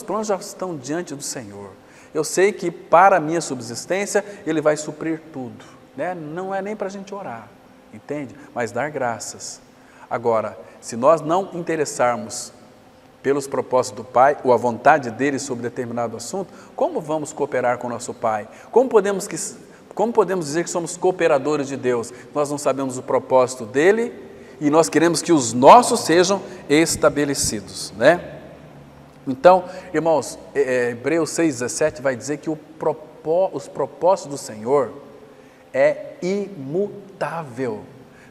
planos já estão diante do Senhor. Eu sei que para a minha subsistência, Ele vai suprir tudo, né? Não é nem para a gente orar, entende? Mas dar graças. Agora, se nós não interessarmos pelos propósitos do Pai, ou a vontade dEle sobre determinado assunto, como vamos cooperar com o nosso Pai? Como podemos dizer que somos cooperadores de Deus? Nós não sabemos o propósito dEle e nós queremos que os nossos sejam estabelecidos, né? Então, irmãos, Hebreus 6,17 vai dizer que os propósitos do Senhor é imutável,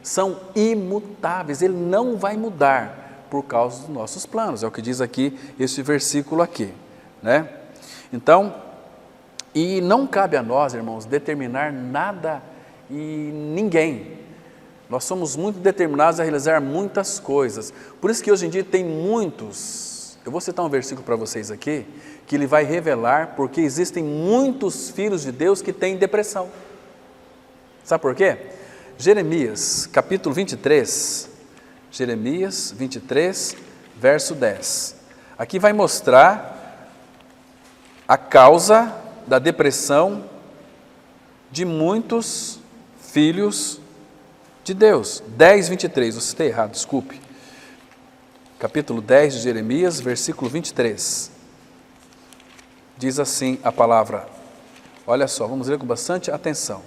são imutáveis, Ele não vai mudar por causa dos nossos planos, é o que diz aqui, esse versículo aqui, né? Então, e não cabe a nós, irmãos, determinar nada e ninguém. Nós somos muito determinados a realizar muitas coisas, por isso que hoje em dia tem muitos, eu vou citar um versículo para vocês aqui, que ele vai revelar porque existem muitos filhos de Deus que têm depressão. Sabe por quê? Jeremias, capítulo 23, Jeremias 23, verso 10. Aqui vai mostrar a causa da depressão de muitos filhos de Deus. 10, 23, eu citei errado, desculpe. Capítulo 10 de Jeremias, versículo 23. Diz assim a palavra, olha só, vamos ler com bastante atenção.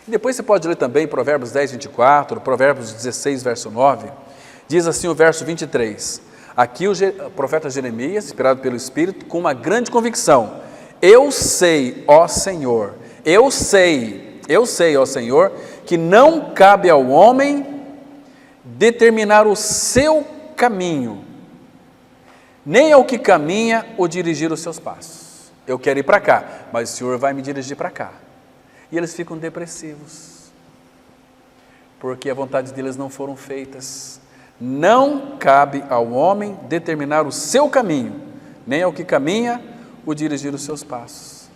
E depois você pode ler também Provérbios 10, 24, Provérbios 16, verso 9. Diz assim o verso 23. Aqui o profeta Jeremias, inspirado pelo Espírito, com uma grande convicção. Eu sei, ó Senhor, eu sei, ó Senhor, que não cabe ao homem determinar o seu caminho, nem ao que caminha o dirigir os seus passos. Eu quero ir para cá, mas o Senhor vai me dirigir para cá. E eles ficam depressivos, porque a vontade deles não foram feitas. Não cabe ao homem determinar o seu caminho, nem ao que caminha o dirigir os seus passos.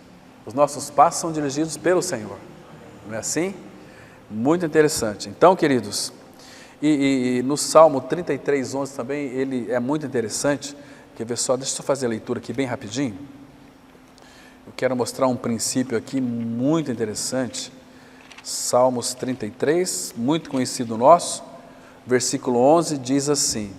Os nossos passos são dirigidos pelo Senhor, não é assim? Muito interessante. Então, queridos, e no Salmo 33, 11 também, ele é muito interessante. Quer ver só? Deixa eu fazer a leitura aqui bem rapidinho. Eu quero mostrar um princípio aqui muito interessante. Salmos 33, muito conhecido nosso, versículo 11, diz assim: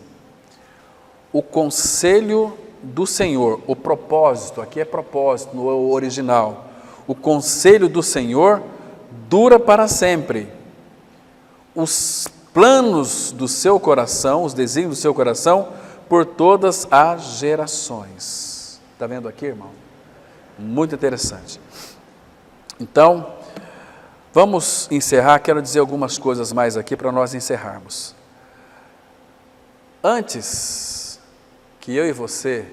o conselho do Senhor, o propósito, aqui é propósito no original, o conselho do Senhor dura para sempre. Os planos do seu coração, os desígnios do seu coração, por todas as gerações. Está vendo aqui, irmão? Muito interessante. Então, vamos encerrar. Quero dizer algumas coisas mais aqui para nós encerrarmos. Antes que eu e você,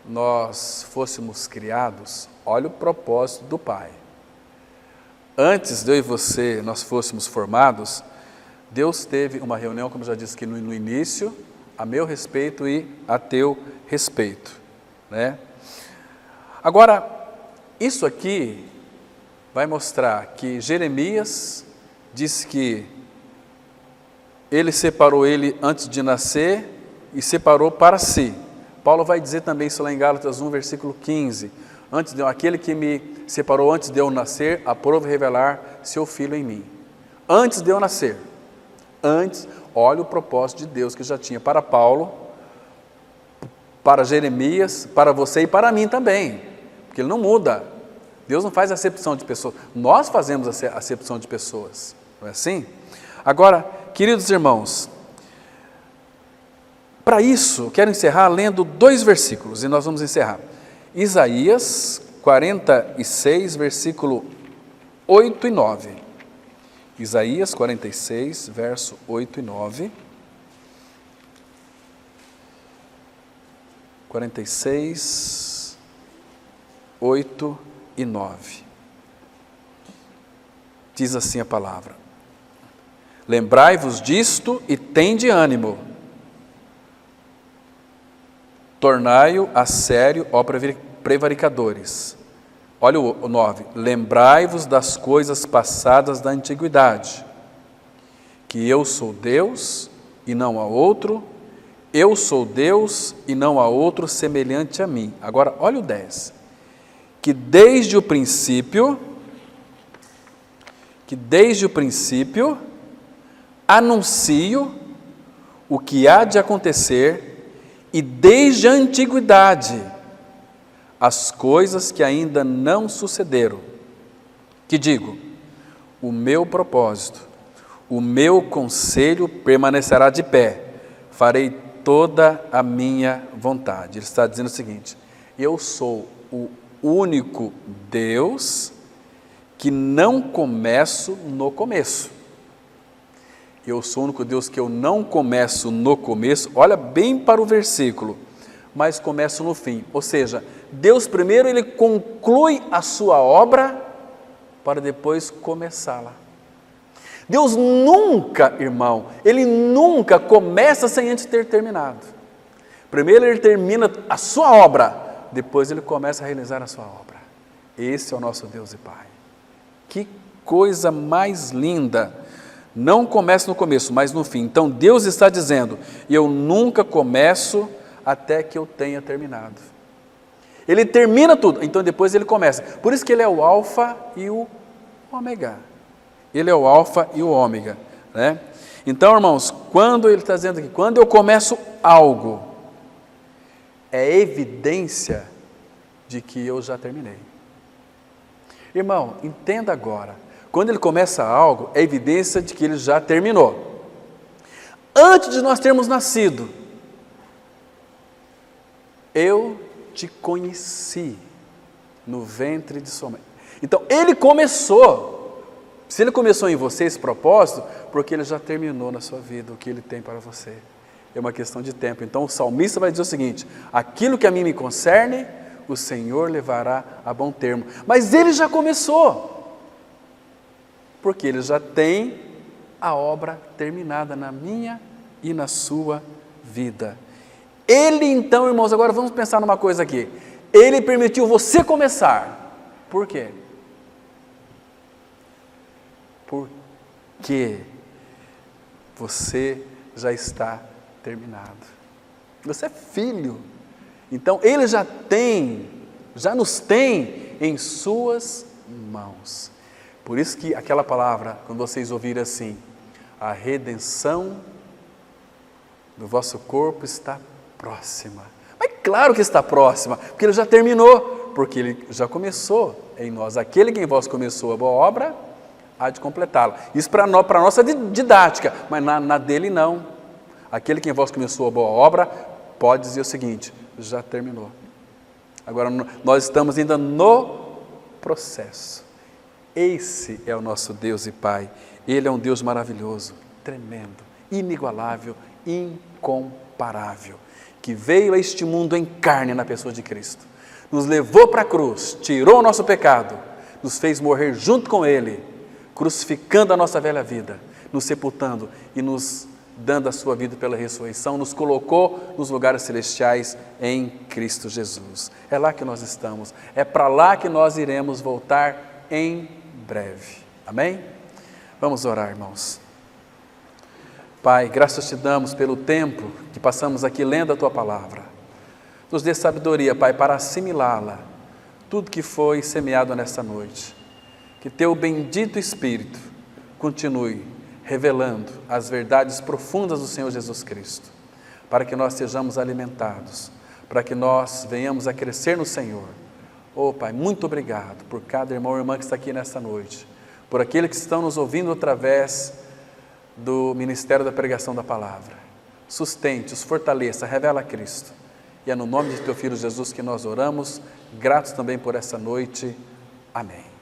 nós fôssemos criados, olha o propósito do Pai. Antes de eu e você, nós fôssemos formados, Deus teve uma reunião, como já disse aqui no início, a meu respeito e a teu respeito, né? Agora, isso aqui vai mostrar que Jeremias disse que ele separou ele antes de nascer e separou para si, Paulo vai dizer também isso lá em Gálatas 1, versículo 15. Aquele que me separou antes de eu nascer, aprove revelar seu Filho em mim. Antes de eu nascer. Olha o propósito de Deus que já tinha para Paulo, para Jeremias, para você e para mim também. Porque Ele não muda. Deus não faz acepção de pessoas. Nós fazemos acepção de pessoas. Não é assim? Agora, queridos irmãos, para isso, quero encerrar lendo 2 versículos, e nós vamos encerrar. Isaías 46, versículo 8 e 9. Isaías 46, verso 8 e 9. 46, 8 e 9. Diz assim a palavra: lembrai-vos disto e tende ânimo. Tornai-o a sério, ó prevaricadores. Olha o 9. Lembrai-vos das coisas passadas da antiguidade, que eu sou Deus e não há outro, eu sou Deus e não há outro semelhante a mim. Agora, olha o 10. Que desde o princípio anuncio o que há de acontecer, e desde a antiguidade as coisas que ainda não sucederam, que digo, o meu propósito, o meu conselho permanecerá de pé, farei toda a minha vontade. Ele está dizendo o seguinte: eu sou o único Deus que não começo no começo. Eu sou o único Deus que eu não começo no começo, olha bem para o versículo, mas começo no fim. Ou seja, Deus primeiro Ele conclui a sua obra para depois começá-la. Deus nunca, irmão, Ele nunca começa sem antes ter terminado. Primeiro Ele termina a sua obra, depois Ele começa a realizar a sua obra. Esse é o nosso Deus e Pai. Que coisa mais linda! Não começa no começo, mas no fim. Então Deus está dizendo: eu nunca começo até que eu tenha terminado. Ele termina tudo, então depois Ele começa. Por isso que Ele é o alfa e o ômega. Ele é o alfa e o ômega, né? Então, irmãos, quando Ele está dizendo aqui, quando eu começo algo, é evidência de que eu já terminei. Irmão, entenda agora. Quando Ele começa algo, é evidência de que Ele já terminou. Antes de nós termos nascido, eu te conheci no ventre de sua mãe. Então, Ele começou. Se Ele começou em você esse propósito, porque Ele já terminou na sua vida o que Ele tem para você. É uma questão de tempo. Então, o salmista vai dizer o seguinte: aquilo que a mim me concerne, o Senhor levará a bom termo. Mas Ele já começou. Porque Ele já tem a obra terminada na minha e na sua vida. Ele então, irmãos, agora vamos pensar numa coisa aqui. Ele permitiu você começar. Por quê? Porque você já está terminado. Você é filho. Então, Ele já nos tem em suas mãos. Por isso que aquela palavra, quando vocês ouvirem assim, a redenção do vosso corpo está próxima. Mas claro que está próxima, porque Ele já terminou, porque Ele já começou em nós. Aquele que em vós começou a boa obra, há de completá-la. Isso para a nossa didática, mas na dele não. Aquele que em vós começou a boa obra, pode dizer o seguinte: já terminou. Agora nós estamos ainda no processo. Esse é o nosso Deus e Pai. Ele é um Deus maravilhoso, tremendo, inigualável, incomparável, que veio a este mundo em carne na pessoa de Cristo, nos levou para a cruz, tirou o nosso pecado, nos fez morrer junto com Ele, crucificando a nossa velha vida, nos sepultando e nos dando a sua vida pela ressurreição, nos colocou nos lugares celestiais em Cristo Jesus. É lá que nós estamos, é para lá que nós iremos voltar em breve. Amém? Vamos orar, irmãos. Pai, graças te damos pelo tempo que passamos aqui lendo a Tua palavra. nos dê sabedoria, Pai, para assimilá-la, tudo que foi semeado nesta noite. Que teu bendito Espírito continue revelando as verdades profundas do Senhor Jesus Cristo, para que nós sejamos alimentados, para que nós venhamos a crescer no Senhor. Oh, Pai, muito obrigado por cada irmão e irmã que está aqui nesta noite, por aqueles que estão nos ouvindo através do Ministério da Pregação da Palavra. Sustente-os, fortaleça, revela a Cristo. E é no nome de teu Filho Jesus que nós oramos, gratos também por essa noite. Amém.